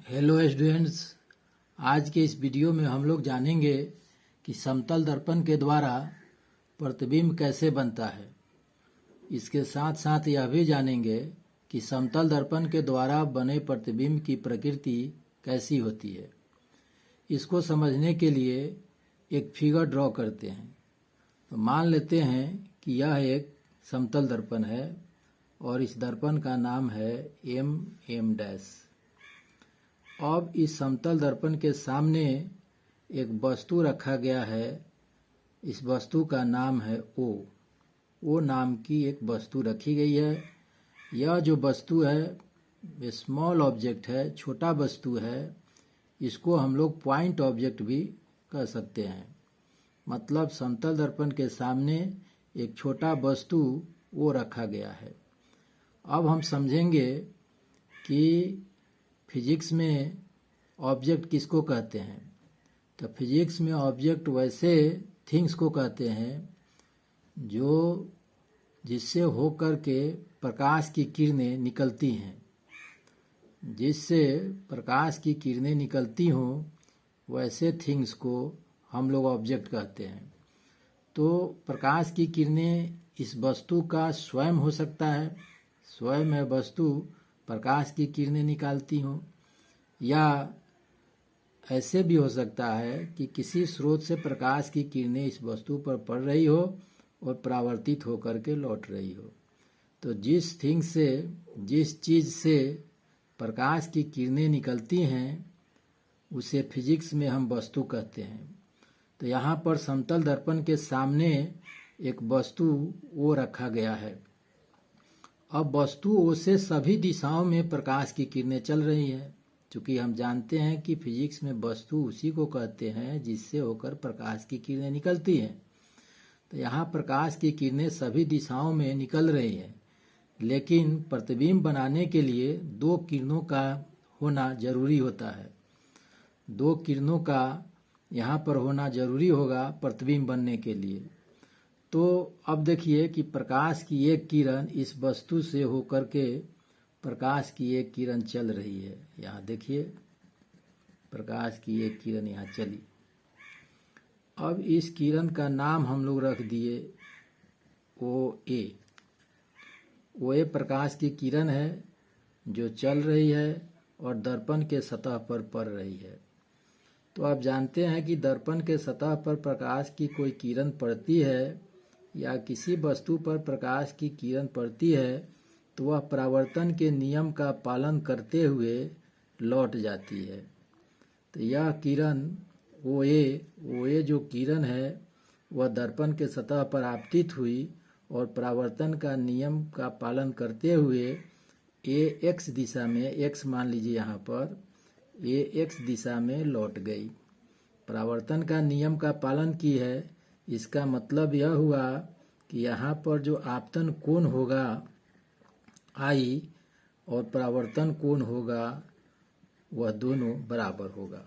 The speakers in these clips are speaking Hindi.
Hello students. आज के इस वीडियो में हम लोग जानेंगे कि समतल दर्पण के द्वारा प्रतिबिंब कैसे बनता है। इसके साथ साथ यह भी जानेंगे कि समतल दर्पण के द्वारा बने प्रतिबिंब की प्रकृति कैसी होती है। इसको समझने के लिए एक फिगर ड्रॉ करते हैं। तो मान लेते हैं कि यह एक समतल दर्पण है और इस दर्पण का नाम है एम डैश। अब इस समतल दर्पण के सामने एक वस्तु रखा गया है। इस वस्तु का नाम है ओ नाम की एक वस्तु रखी गई है। यह जो वस्तु है स्मॉल ऑब्जेक्ट है, छोटा वस्तु है। इसको हम लोग पॉइंट ऑब्जेक्ट भी कह सकते हैं। मतलब समतल दर्पण के सामने एक छोटा वस्तु ओ रखा गया है। अब हम समझेंगे कि फिजिक्स में ऑब्जेक्ट किसको कहते हैं। तो फिजिक्स में ऑब्जेक्ट वैसे थिंग्स को कहते हैं जो जिससे होकर के प्रकाश की किरणें निकलती हैं। जिससे प्रकाश की किरणें निकलती हों वैसे थिंग्स को हम लोग ऑब्जेक्ट कहते हैं। तो प्रकाश की किरणें इस वस्तु का स्वयं हो सकता है, स्वयं है वस्तु प्रकाश की किरणें निकालती हों, या ऐसे भी हो सकता है कि किसी स्रोत से प्रकाश की किरणें इस वस्तु पर पड़ रही हो और परावर्तित होकर के लौट रही हो। तो जिस चीज़ से प्रकाश की किरणें निकलती हैं उसे फिजिक्स में हम वस्तु कहते हैं। तो यहाँ पर समतल दर्पण के सामने एक वस्तु ओ रखा गया है। अब वस्तु ओ से सभी दिशाओं में प्रकाश की किरणें चल रही हैं। चूँकि हम जानते हैं कि फिजिक्स में वस्तु उसी को कहते हैं जिससे होकर प्रकाश की किरणें निकलती हैं। तो यहाँ प्रकाश की किरणें सभी दिशाओं में निकल रही हैं, लेकिन प्रतिबिंब बनाने के लिए दो किरणों का होना जरूरी होता है। दो किरणों का यहाँ पर होना जरूरी होगा प्रतिबिंब बनने के लिए। तो अब देखिए कि प्रकाश की एक किरण इस वस्तु से होकर के प्रकाश की एक किरण चल रही है। यहाँ देखिए प्रकाश की एक किरण यहाँ चली। अब इस किरण का नाम हम लोग रख दिए ओ ए प्रकाश की किरण है जो चल रही है और दर्पण के सतह पर पड़ रही है। तो आप जानते हैं कि दर्पण के सतह पर प्रकाश की कोई किरण पड़ती है या किसी वस्तु पर प्रकाश की किरण पड़ती है तो वह परावर्तन के नियम का पालन करते हुए लौट जाती है। तो यह किरण ओ ए जो किरण है वह दर्पण के सतह पर आपतित हुई और परावर्तन का नियम का पालन करते हुए एक्स दिशा में, एक्स मान लीजिए यहाँ पर एक्स दिशा में लौट गई। परावर्तन का नियम का पालन की है। इसका मतलब यह हुआ कि यहाँ पर जो आपतन कोण होगा आई और परावर्तन कोण होगा वह दोनों बराबर होगा।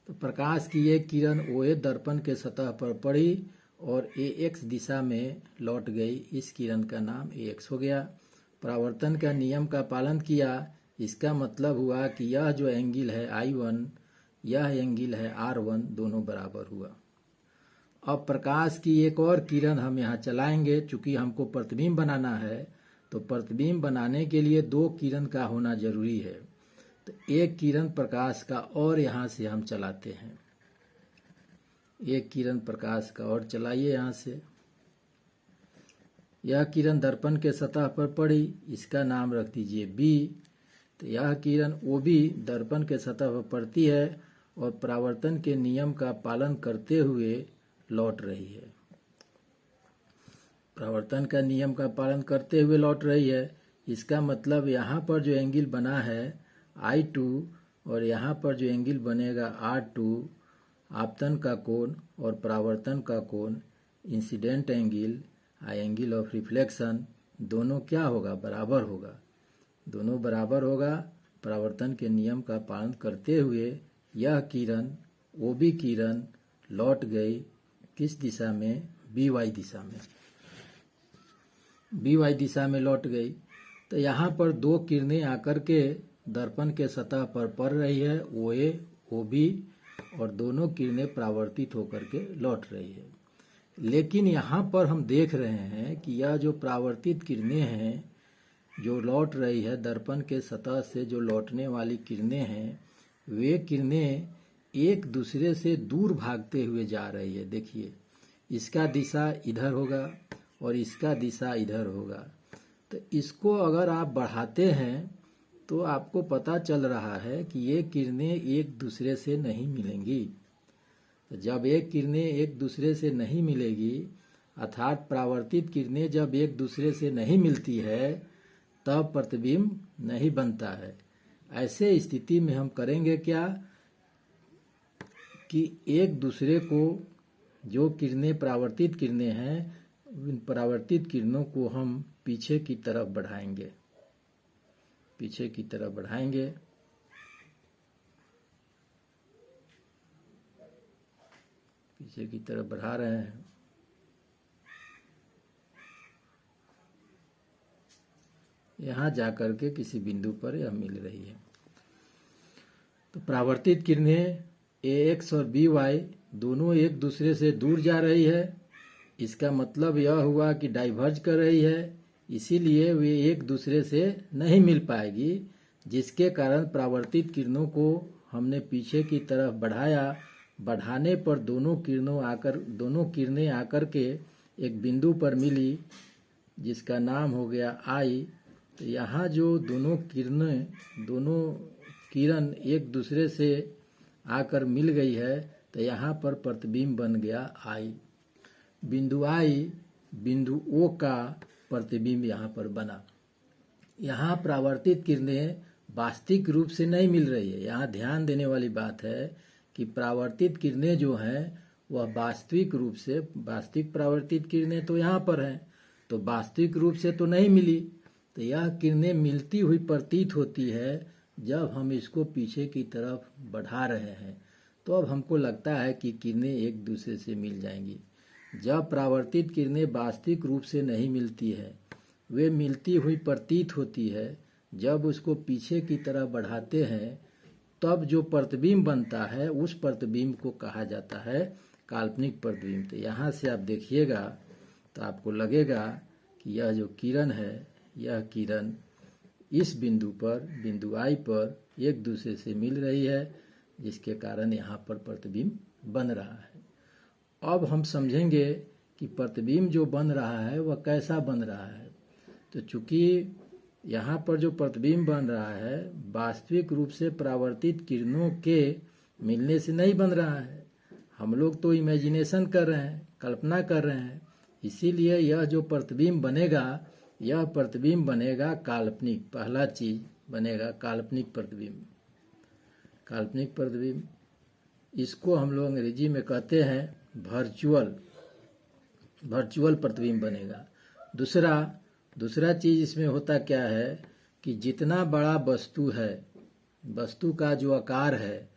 तो प्रकाश की एक किरण ओए दर्पण के सतह पर पड़ी और एक्स दिशा में लौट गई। इस किरण का नाम एक्स हो गया। परावर्तन का नियम का पालन किया। इसका मतलब हुआ कि यह जो एंगल है I1, यह एंगल है R1, दोनों बराबर हुआ। अब प्रकाश की एक और किरण हम यहाँ चलाएंगे। चूँकि हमको प्रतिबिंब बनाना है तो प्रतिबिंब बनाने के लिए दो किरण का होना जरूरी है। तो एक किरण प्रकाश का और यहाँ से हम चलाते हैं। एक किरण प्रकाश का और चलाइए यहाँ से। यह किरण दर्पण के सतह पर पड़ी, इसका नाम रख दीजिए बी। तो यह किरण ओ भी दर्पण के सतह पर पड़ती है और परावर्तन के नियम का पालन करते हुए लौट रही है। परावर्तन का नियम का पालन करते हुए लौट रही है। इसका मतलब यहाँ पर जो एंगल बना है I2 और यहाँ पर जो एंगल बनेगा R2, आपतन का कोण और परावर्तन का कोण, incident angle angle of reflection, दोनों क्या होगा? बराबर होगा। दोनों बराबर होगा। परावर्तन के नियम का पालन करते हुए यह किरण ओ बी किरण लौट गई किस दिशा में? BY दिशा में। BY दिशा में लौट गई। तो यहाँ पर दो किरणें आकर के दर्पण के सतह पर पड़ रही है, OA, OB, और दोनों किरणें परावर्तित होकर के लौट रही है। लेकिन यहाँ पर हम देख रहे हैं कि यह जो परावर्तित किरणें हैं जो लौट रही है, दर्पण के सतह से जो लौटने वाली किरणें हैं, वे किरणें एक दूसरे से दूर भागते हुए जा रही है। देखिए, इसका दिशा इधर होगा और इसका दिशा इधर होगा। तो इसको अगर आप बढ़ाते हैं तो आपको पता चल रहा है कि ये किरणें एक दूसरे से नहीं मिलेंगी। तो जब एक किरणें एक दूसरे से नहीं मिलेगी, अर्थात परावर्तित किरणें जब एक दूसरे से नहीं मिलती है, तब प्रतिबिंब नहीं बनता है। ऐसे स्थिति में हम करेंगे क्या कि एक दूसरे को, जो किरणें परावर्तित किरणें हैं, उन परावर्तित किरणों को हम पीछे की तरफ बढ़ाएंगे, पीछे की तरफ बढ़ाएंगे। पीछे की तरफ बढ़ा रहे हैं। यहाँ जाकर के किसी बिंदु पर यह मिल रही है। तो परावर्तित किरणें AX और BY दोनों एक दूसरे से दूर जा रही है। इसका मतलब यह हुआ कि डाइवर्ज कर रही है, इसीलिए वे एक दूसरे से नहीं मिल पाएगी, जिसके कारण परावर्तित किरणों को हमने पीछे की तरफ बढ़ाया। बढ़ाने पर दोनों किरणें आकर के एक बिंदु पर मिली, जिसका नाम हो गया I। तो यहाँ जो दोनों किरण एक दूसरे से आकर मिल गई है, तो यहाँ पर प्रतिबिंब बन गया I। बिंदु I, बिंदु O का प्रतिबिंब यहाँ पर बना। यहाँ परावर्तित किरणें वास्तविक रूप से नहीं मिल रही है। यहाँ ध्यान देने वाली बात है कि परावर्तित किरणें जो हैं वह वास्तविक रूप से, वास्तविक परावर्तित किरणें तो यहाँ पर हैं, तो वास्तविक रूप से तो नहीं मिली। तो यह किरणें मिलती हुई प्रतीत होती है जब हम इसको पीछे की तरफ बढ़ा रहे हैं। तो अब हमको लगता है कि किरणें एक दूसरे से मिल जाएंगी। जब परावर्तित किरणें वास्तविक रूप से नहीं मिलती है, वे मिलती हुई प्रतीत होती है। जब उसको पीछे की तरफ बढ़ाते हैं, तब जो प्रतिबिंब बनता है, उस प्रतिबिंब को कहा जाता है काल्पनिक प्रतिबिंब। तो यहाँ से आप देखिएगा तो आपको लगेगा कि यह जो किरण है, यह किरण इस बिंदु पर, बिंदु I पर एक दूसरे से मिल रही है, जिसके कारण यहाँ पर प्रतिबिंब बन रहा है। अब हम समझेंगे कि प्रतिबिंब जो बन रहा है वह कैसा बन रहा है। तो चूंकि यहाँ पर जो प्रतिबिंब बन रहा है वास्तविक रूप से परावर्तित किरणों के मिलने से नहीं बन रहा है, हम लोग तो इमेजिनेशन कर रहे हैं, कल्पना कर रहे हैं, इसीलिए यह जो प्रतिबिंब बनेगा, यह प्रतिबिंब बनेगा काल्पनिक। पहला चीज बनेगा काल्पनिक प्रतिबिंब। काल्पनिक प्रतिबिंब, इसको हम लोग अंग्रेजी में कहते हैं वर्चुअल प्रतिबिंब बनेगा। दूसरा चीज इसमें होता क्या है कि जितना बड़ा वस्तु है, वस्तु का जो आकार है,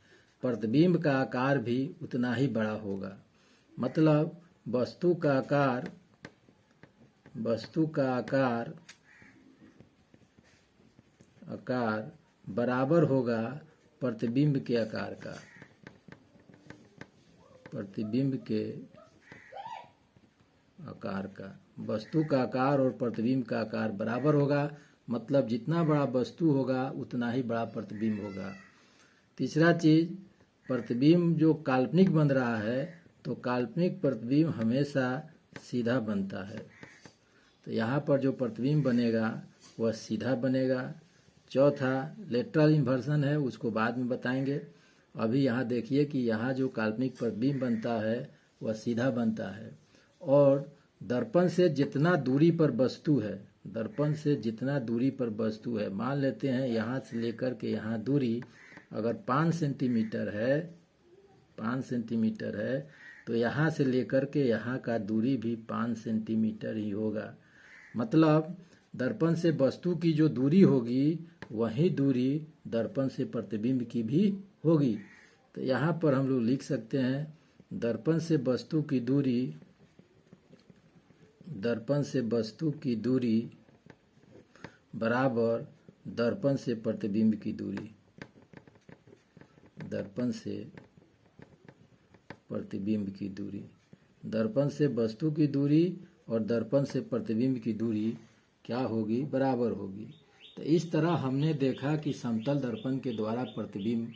प्रतिबिंब का आकार भी उतना ही बड़ा होगा। मतलब वस्तु का आकार बराबर होगा प्रतिबिंब के आकार का। प्रतिबिंब के आकार का, वस्तु का आकार और प्रतिबिंब का आकार बराबर होगा। मतलब जितना बड़ा वस्तु होगा उतना ही बड़ा प्रतिबिंब होगा। तीसरा चीज, प्रतिबिंब जो काल्पनिक बन रहा है, तो काल्पनिक प्रतिबिंब हमेशा सीधा बनता है। तो यहाँ पर जो प्रतिबिंब बनेगा वह सीधा बनेगा। चौथा लेटरल इन्वर्सन है, उसको बाद में बताएंगे। अभी यहाँ देखिए कि यहाँ जो काल्पनिक प्रतिबिंब बनता है वह सीधा बनता है। और दर्पण से जितना दूरी पर वस्तु है, दर्पण से जितना दूरी पर वस्तु है, मान लेते हैं यहाँ से लेकर के यहाँ दूरी अगर 5 सेंटीमीटर है, 5 सेंटीमीटर है, तो यहाँ से लेकर के यहाँ का दूरी भी 5 सेंटीमीटर ही होगा। मतलब दर्पण से वस्तु की जो दूरी होगी वही दूरी दर्पण से प्रतिबिंब की भी होगी। तो यहाँ पर हम लोग लिख सकते हैं दर्पण से वस्तु की दूरी बराबर दर्पण से प्रतिबिंब की दूरी, दर्पण से प्रतिबिंब की दूरी, दर्पण से वस्तु की दूरी और दर्पण से प्रतिबिंब की दूरी क्या होगी, बराबर होगी। तो इस तरह हमने देखा कि समतल दर्पण के द्वारा प्रतिबिंब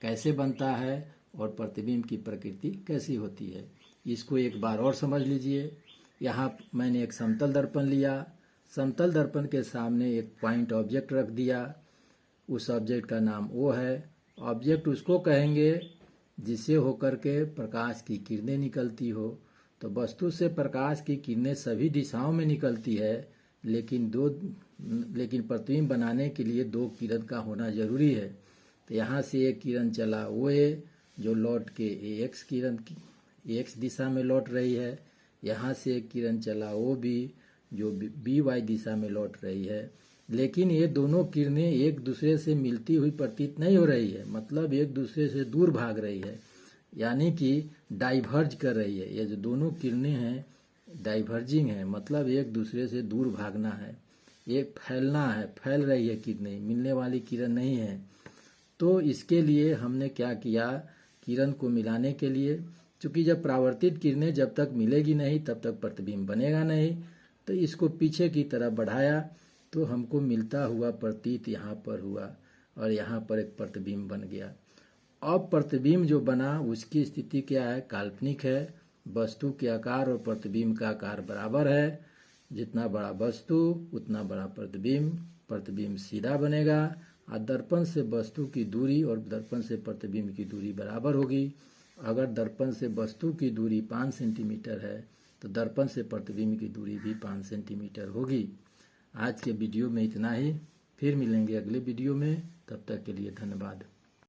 कैसे बनता है और प्रतिबिंब की प्रकृति कैसी होती है। इसको एक बार और समझ लीजिए। यहाँ मैंने एक समतल दर्पण लिया, समतल दर्पण के सामने एक पॉइंट ऑब्जेक्ट रख दिया, उस ऑब्जेक्ट का नाम O है। ऑब्जेक्ट उसको कहेंगे जिससे होकर के प्रकाश की किरणें निकलती हो। तो वस्तु से प्रकाश की किरणें सभी दिशाओं में निकलती है, लेकिन प्रतिबिंब बनाने के लिए दो किरण का होना जरूरी है। तो यहाँ से एक किरण चला OA जो लौट के AX दिशा में लौट रही है। यहाँ से एक किरण चला OB जो BY दिशा में लौट रही है। लेकिन ये दोनों किरणें एक दूसरे से मिलती हुई प्रतीत नहीं हो रही है, मतलब एक दूसरे से दूर भाग रही है, यानी कि डाइवर्ज कर रही है। ये जो दोनों किरणें हैं डाइवर्जिंग है, मतलब एक दूसरे से दूर भागना है, एक फैलना है, फैल रही है किरणें, मिलने वाली किरण नहीं है। तो इसके लिए हमने क्या किया, किरण को मिलाने के लिए, क्योंकि जब परावर्तित किरणें जब तक मिलेगी नहीं तब तक प्रतिबिंब बनेगा नहीं, तो इसको पीछे की तरफ बढ़ाया तो हमको मिलता हुआ प्रतीत यहाँ पर हुआ और यहाँ पर एक प्रतिबिंब बन गया। अब प्रतिबिंब जो बना उसकी स्थिति क्या है, काल्पनिक है। वस्तु के आकार और प्रतिबिंब का आकार बराबर है, जितना बड़ा वस्तु उतना बड़ा प्रतिबिंब, प्रतिबिंब सीधा बनेगा। और दर्पण से वस्तु की दूरी और दर्पण से प्रतिबिंब की दूरी बराबर होगी। अगर दर्पण से वस्तु की दूरी 5 सेंटीमीटर है तो दर्पण से प्रतिबिंब की दूरी भी 5 सेंटीमीटर होगी। आज के वीडियो में इतना ही, फिर मिलेंगे अगले वीडियो में, तब तक के लिए धन्यवाद।